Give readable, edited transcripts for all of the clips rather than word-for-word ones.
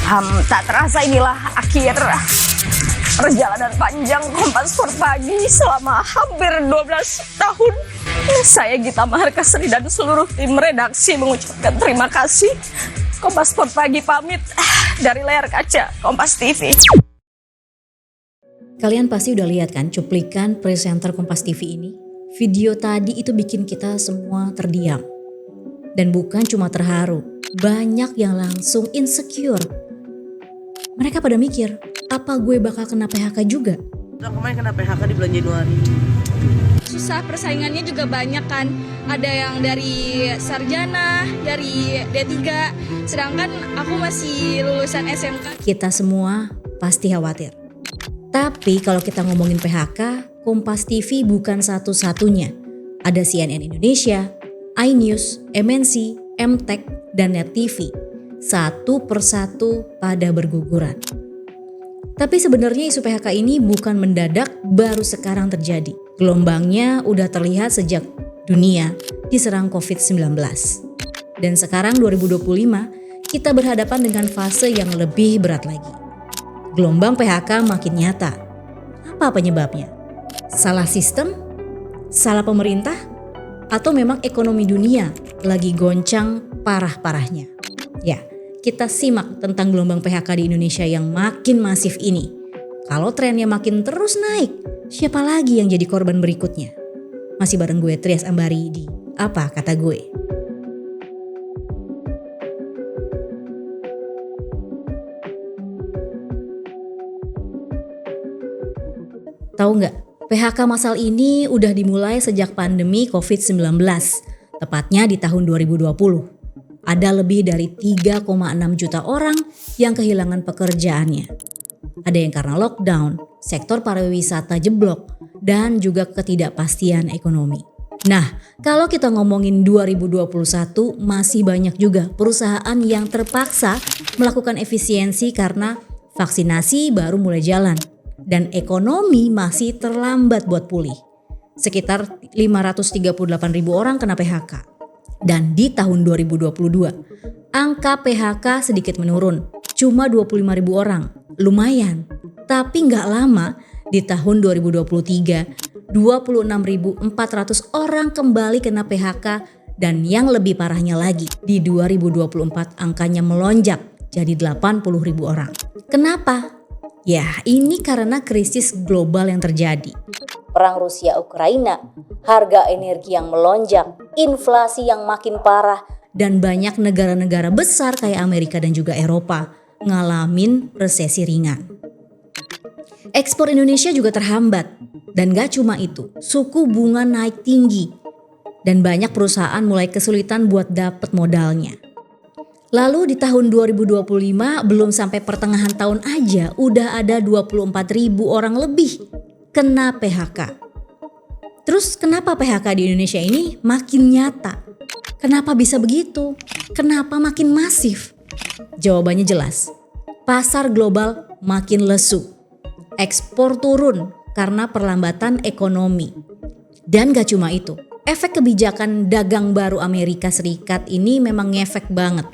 Tak terasa inilah akhir perjalanan panjang Kompas Sport Pagi selama hampir 12 tahun. Saya Gita Maharkasri dan seluruh tim redaksi mengucapkan terima kasih. Kompas Sport Pagi pamit dari layar kaca Kompas TV. Kalian pasti udah lihat kan cuplikan presenter Kompas TV ini? Video tadi itu bikin kita semua terdiam. Dan bukan cuma terharu, banyak yang langsung insecure. Mereka pada mikir, apa gue bakal kena PHK juga? Kemarin kena PHK di bulan Januari. Susah, persaingannya juga banyak kan. Ada yang dari sarjana, dari D3, sedangkan aku masih lulusan SMK. Kita semua pasti khawatir. Tapi kalau kita ngomongin PHK, Kompas TV bukan satu-satunya. Ada CNN Indonesia, iNews, MNC, MTech, dan Net TV. Satu persatu pada berguguran. Tapi sebenarnya isu PHK ini bukan mendadak, baru sekarang terjadi. Gelombangnya udah terlihat sejak dunia diserang COVID-19. Dan sekarang 2025, kita berhadapan dengan fase yang lebih berat lagi. Gelombang PHK makin nyata. Apa penyebabnya? Salah sistem? Salah pemerintah? Atau memang ekonomi dunia lagi goncang parah-parahnya? Ya, kita simak tentang gelombang PHK di Indonesia yang makin masif ini. Kalau trennya makin terus naik, siapa lagi yang jadi korban berikutnya? Masih bareng gue Trias Ambari di Apa Kata Gue. Tahu nggak, PHK massal ini udah dimulai sejak pandemi COVID-19, tepatnya di tahun 2020. Ada lebih dari 3,6 juta orang yang kehilangan pekerjaannya. Ada yang karena lockdown, sektor pariwisata jeblok, dan juga ketidakpastian ekonomi. Nah, kalau kita ngomongin 2021, masih banyak juga perusahaan yang terpaksa melakukan efisiensi karena vaksinasi baru mulai jalan. Dan ekonomi masih terlambat buat pulih. Sekitar 538.000 orang kena PHK. Dan di tahun 2022, angka PHK sedikit menurun, cuma 25.000 orang. Lumayan, tapi nggak lama di tahun 2023, 26.400 orang kembali kena PHK. Dan yang lebih parahnya lagi, di 2024 angkanya melonjak jadi 80.000 orang. Kenapa? Ya, ini karena krisis global yang terjadi. Perang Rusia-Ukraina, harga energi yang melonjak, inflasi yang makin parah, dan banyak negara-negara besar kayak Amerika dan juga Eropa ngalamin resesi ringan. Ekspor Indonesia juga terhambat, dan gak cuma itu, suku bunga naik tinggi, dan banyak perusahaan mulai kesulitan buat dapet modalnya. Lalu di tahun 2025 belum sampai pertengahan tahun aja udah ada 24.000 orang lebih kena PHK. Terus kenapa PHK di Indonesia ini makin nyata? Kenapa bisa begitu? Kenapa makin masif? Jawabannya jelas. Pasar global makin lesu. Ekspor turun karena perlambatan ekonomi. Dan gak cuma itu. Efek kebijakan dagang baru Amerika Serikat ini memang ngefek banget.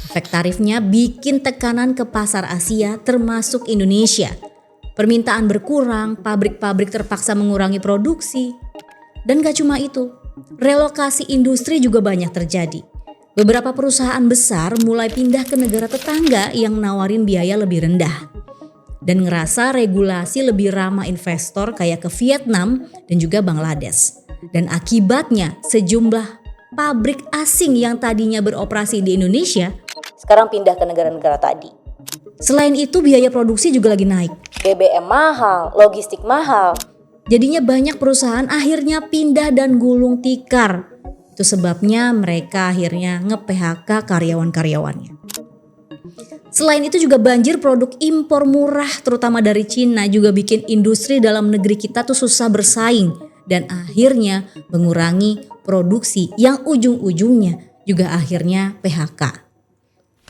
Efek tarifnya bikin tekanan ke pasar Asia termasuk Indonesia. Permintaan berkurang, pabrik-pabrik terpaksa mengurangi produksi. Dan gak cuma itu, relokasi industri juga banyak terjadi. Beberapa perusahaan besar mulai pindah ke negara tetangga yang nawarin biaya lebih rendah. Dan ngerasa regulasi lebih ramah investor kayak ke Vietnam dan juga Bangladesh. Dan akibatnya sejumlah pabrik asing yang tadinya beroperasi di Indonesia sekarang pindah ke negara-negara tadi. Selain itu biaya produksi juga lagi naik. BBM mahal, logistik mahal. Jadinya banyak perusahaan akhirnya pindah dan gulung tikar. Itu sebabnya mereka akhirnya nge-PHK karyawan-karyawannya. Selain itu juga banjir produk impor murah terutama dari Cina juga bikin industri dalam negeri kita tuh susah bersaing. Dan akhirnya mengurangi produksi yang ujung-ujungnya juga akhirnya PHK.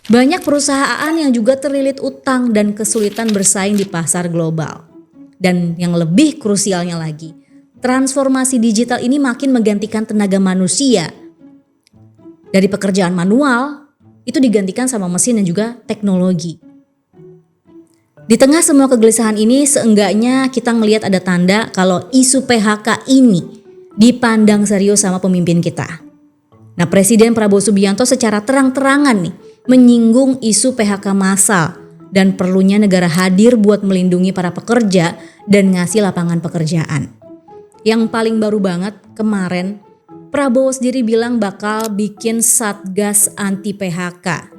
Banyak perusahaan yang juga terlilit utang dan kesulitan bersaing di pasar global. Dan yang lebih krusialnya lagi, transformasi digital ini makin menggantikan tenaga manusia. Dari pekerjaan manual, itu digantikan sama mesin dan juga teknologi. Di tengah semua kegelisahan ini, seenggaknya kita ngelihat ada tanda kalau isu PHK ini dipandang serius sama pemimpin kita. Nah, Presiden Prabowo Subianto secara terang-terangan nih menyinggung isu PHK massal dan perlunya negara hadir buat melindungi para pekerja dan ngasih lapangan pekerjaan. Yang paling baru banget kemarin, Prabowo sendiri bilang bakal bikin Satgas anti PHK.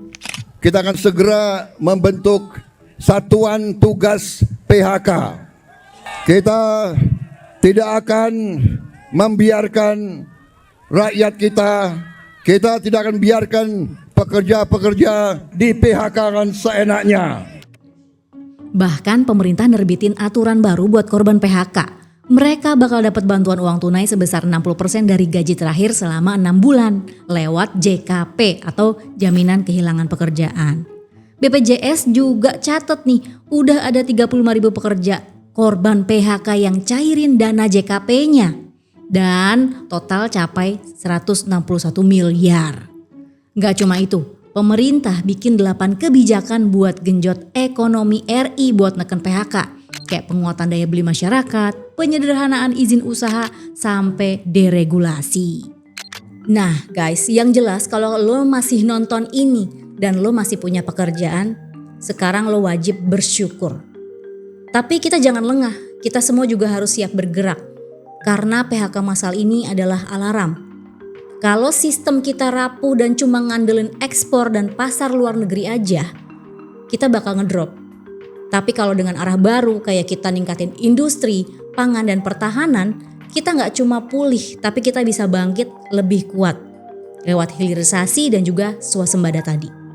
Kita akan segera membentuk Satuan Tugas PHK. Kita tidak akan membiarkan rakyat kita tidak akan biarkan pekerja-pekerja di PHK-kan seenaknya. Bahkan pemerintah nerbitin aturan baru buat korban PHK. Mereka bakal dapat bantuan uang tunai sebesar 60% dari gaji terakhir selama 6 bulan lewat JKP atau Jaminan Kehilangan Pekerjaan. BPJS juga catat nih, udah ada 35.000 pekerja korban PHK yang cairin dana JKP-nya. Dan total capai 161 miliar. Gak cuma itu, pemerintah bikin 8 kebijakan buat genjot ekonomi RI buat neken PHK. Kayak penguatan daya beli masyarakat, penyederhanaan izin usaha, sampai deregulasi. Nah guys, yang jelas kalau lo masih nonton ini dan lo masih punya pekerjaan, sekarang lo wajib bersyukur. Tapi kita jangan lengah, kita semua juga harus siap bergerak. Karena PHK massal ini adalah alarm. Kalau sistem kita rapuh dan cuma ngandelin ekspor dan pasar luar negeri aja, kita bakal ngedrop. Tapi kalau dengan arah baru kayak kita ningkatin industri, pangan dan pertahanan, kita nggak cuma pulih tapi kita bisa bangkit lebih kuat. Lewat hilirisasi dan juga swasembada tadi.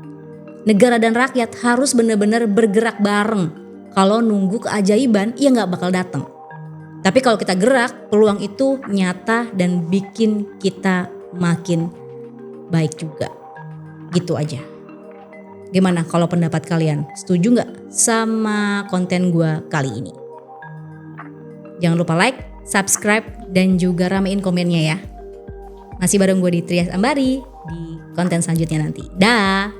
Negara dan rakyat harus benar-benar bergerak bareng. Kalau nunggu keajaiban, ya nggak bakal datang. Tapi kalau kita gerak, peluang itu nyata dan bikin kita makin baik juga. Gitu aja. Gimana kalau pendapat kalian? Setuju nggak sama konten gue kali ini? Jangan lupa like, subscribe, dan juga ramein komennya ya. Masih bareng gue di Trias Ambari di konten selanjutnya nanti. Dah.